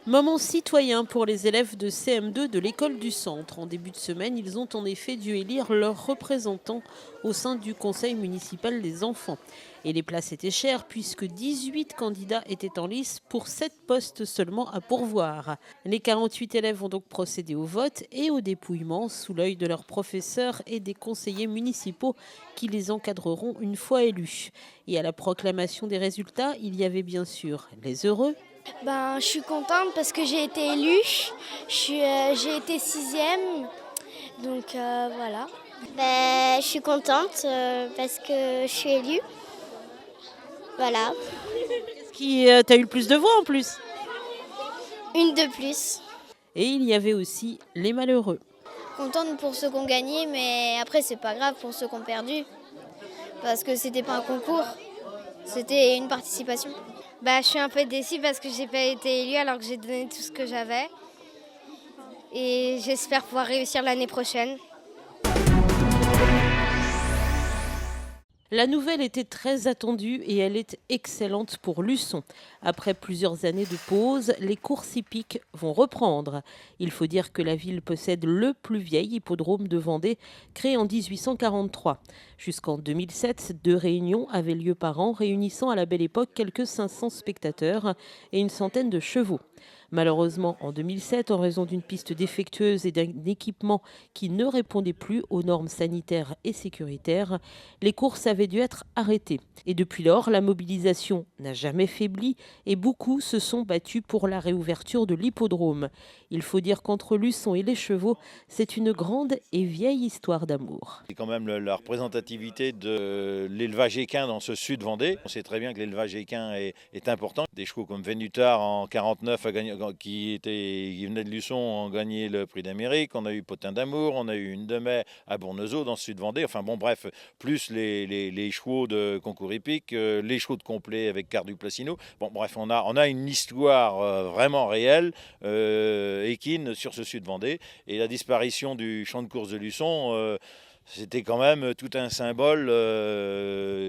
Moment citoyen pour les élèves de CM2 de l'école du Centre. En début de semaine, ils ont en effet dû élire leurs représentants au sein du conseil municipal des enfants. Et les places étaient chères puisque 18 candidats étaient en lice pour 7 postes seulement à pourvoir. Les 48 élèves ont donc procédé au vote et au dépouillement sous l'œil de leurs professeurs et des conseillers municipaux qui les encadreront une fois élus. Et à la proclamation des résultats, il y avait bien sûr les heureux. Je suis contente parce que j'ai été élue, j'ai été 6e, donc voilà. Je suis contente parce que je suis élue. Voilà. Qu'est-ce qui t'a eu le plus de voix en plus? Une de plus. Et il y avait aussi les malheureux. Contente pour ceux qui ont gagné, mais après c'est pas grave pour ceux qui ont perdu. Parce que c'était pas un concours, c'était une participation. Je suis un peu déçue parce que j'ai pas été élue alors que j'ai donné tout ce que j'avais. Et j'espère pouvoir réussir l'année prochaine. La nouvelle était très attendue et elle est excellente pour Luçon. Après plusieurs années de pause, les courses hippiques vont reprendre. Il faut dire que la ville possède le plus vieil hippodrome de Vendée, créé en 1843. Jusqu'en 2007, 2 réunions avaient lieu par an, réunissant à la belle époque quelques 500 spectateurs et une centaine de chevaux. Malheureusement, en 2007, en raison d'une piste défectueuse et d'un équipement qui ne répondait plus aux normes sanitaires et sécuritaires, les courses avaient dû être arrêtées. Et depuis lors, la mobilisation n'a jamais faibli et beaucoup se sont battus pour la réouverture de l'hippodrome. Il faut dire qu'entre Luçon et les chevaux, c'est une grande et vieille histoire d'amour. C'est quand même la représentativité de l'élevage équin dans ce sud Vendée. On sait très bien que l'élevage équin est important. Des chevaux comme Vénutar en 49 qui venait de Luçon ont gagné le prix d'Amérique. On a eu Potin d'amour, on a eu une de mai à Bournezeau dans le sud Vendée. Enfin bon bref, plus les chevaux de concours hippique, les chevaux de complet avec Cardu Placino. Bon bref, on a une histoire vraiment réelle équine sur ce sud Vendée. Et la disparition du champ de course de Luçon, c'était quand même tout un symbole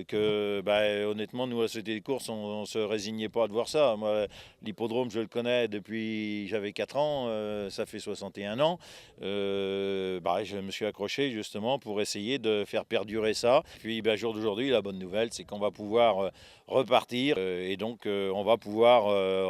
que, honnêtement, nous, à la Société des courses, on ne se résignait pas de voir ça. Moi, l'hippodrome, je le connais depuis j'avais 4 ans, ça fait 61 ans. Je me suis accroché justement pour essayer de faire perdurer ça. Puis, jour d'aujourd'hui, la bonne nouvelle, c'est qu'on va pouvoir repartir et donc on va pouvoir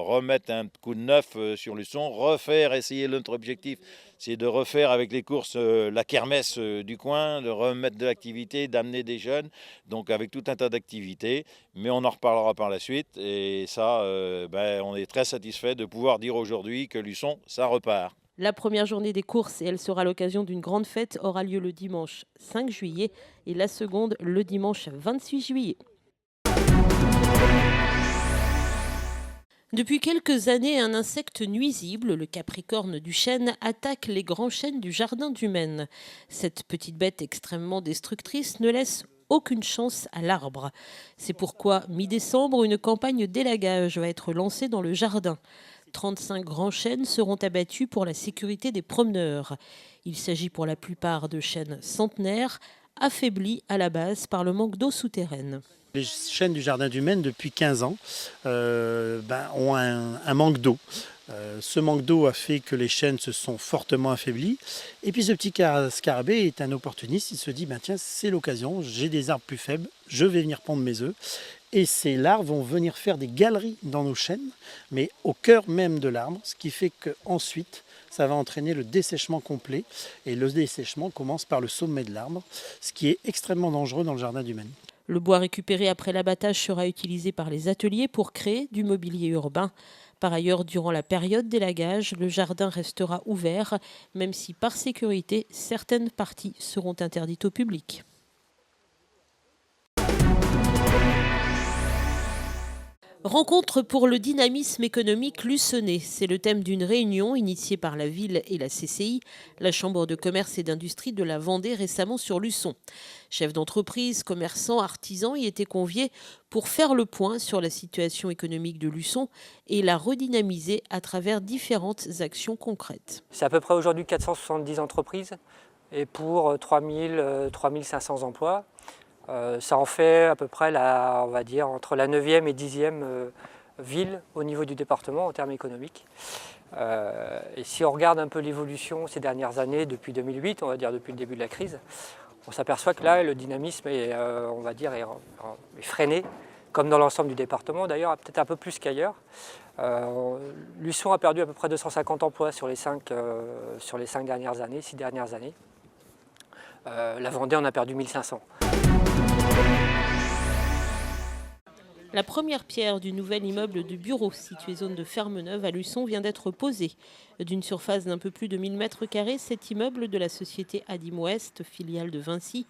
remettre un coup de neuf sur Luçon, essayer notre objectif. C'est de refaire avec les courses la kermesse du coin, de remettre de l'activité, d'amener des jeunes, donc avec tout un tas d'activités. Mais on en reparlera par la suite. Et ça, on est très satisfait de pouvoir dire aujourd'hui que Luçon, ça repart. La première journée des courses, et elle sera l'occasion d'une grande fête, aura lieu le dimanche 5 juillet et la seconde le dimanche 28 juillet. Depuis quelques années, un insecte nuisible, le capricorne du chêne, attaque les grands chênes du jardin du Maine. Cette petite bête extrêmement destructrice ne laisse aucune chance à l'arbre. C'est pourquoi, mi-décembre, une campagne d'élagage va être lancée dans le jardin. 35 grands chênes seront abattus pour la sécurité des promeneurs. Il s'agit pour la plupart de chênes centenaires, affaiblis à la base par le manque d'eau souterraine. Les chênes du jardin du Maine, depuis 15 ans, ont un manque d'eau. Ce manque d'eau a fait que les chênes se sont fortement affaiblis. Et puis ce petit scarabée est un opportuniste. Il se dit, tiens, c'est l'occasion, j'ai des arbres plus faibles, je vais venir pondre mes œufs. Et ces larves vont venir faire des galeries dans nos chênes, mais au cœur même de l'arbre, ce qui fait qu'ensuite, ça va entraîner le dessèchement complet. Et le dessèchement commence par le sommet de l'arbre, ce qui est extrêmement dangereux dans le jardin du Maine. Le bois récupéré après l'abattage sera utilisé par les ateliers pour créer du mobilier urbain. Par ailleurs, durant la période d'élagage, le jardin restera ouvert, même si par sécurité, certaines parties seront interdites au public. Rencontre pour le dynamisme économique luçonnais. C'est le thème d'une réunion initiée par la ville et la CCI, la Chambre de commerce et d'industrie de la Vendée, récemment sur Luçon. Chefs d'entreprise, commerçants, artisans y étaient conviés pour faire le point sur la situation économique de Luçon et la redynamiser à travers différentes actions concrètes. C'est à peu près aujourd'hui 470 entreprises et pour 3500 emplois. Ça en fait à peu près, on va dire, entre la 9e et 10e ville au niveau du département en termes économiques. Et si on regarde un peu l'évolution ces dernières années, depuis 2008, on va dire depuis le début de la crise, on s'aperçoit que là, le dynamisme est, on va dire, est freiné, comme dans l'ensemble du département d'ailleurs, peut-être un peu plus qu'ailleurs. Luçon a perdu à peu près 250 emplois sur les 6 dernières années. La Vendée en a perdu 1500. La première pierre du nouvel immeuble de bureaux situé zone de Ferme-Neuve à Luçon vient d'être posée. D'une surface d'un peu plus de 1000 m², cet immeuble de la société Adim Ouest, filiale de Vinci,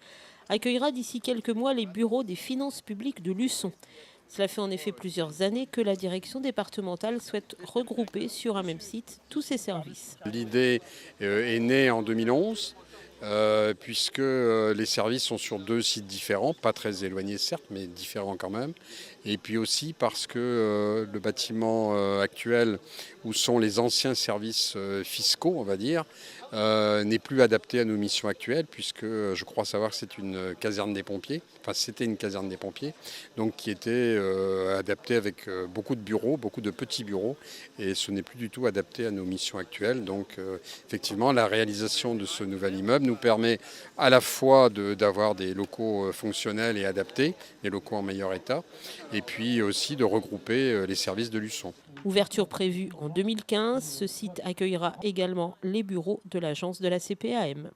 accueillera d'ici quelques mois les bureaux des finances publiques de Luçon. Cela fait en effet plusieurs années que la direction départementale souhaite regrouper sur un même site tous ses services. L'idée est née en 2011. Puisque les services sont sur 2 sites différents, pas très éloignés certes, mais différents quand même. Et puis aussi parce que le bâtiment actuel, où sont les anciens services fiscaux, on va dire, n'est plus adapté à nos missions actuelles, puisque je crois savoir que c'est une caserne des pompiers, enfin c'était une caserne des pompiers, donc qui était adaptée avec beaucoup de bureaux, beaucoup de petits bureaux, et ce n'est plus du tout adapté à nos missions actuelles. Donc effectivement, la réalisation de ce nouvel immeuble nous permet à la fois d'avoir des locaux fonctionnels et adaptés, des locaux en meilleur état, et puis aussi de regrouper les services de Luçon. Ouverture prévue en 2015, ce site accueillera également les bureaux de l'agence de la CPAM.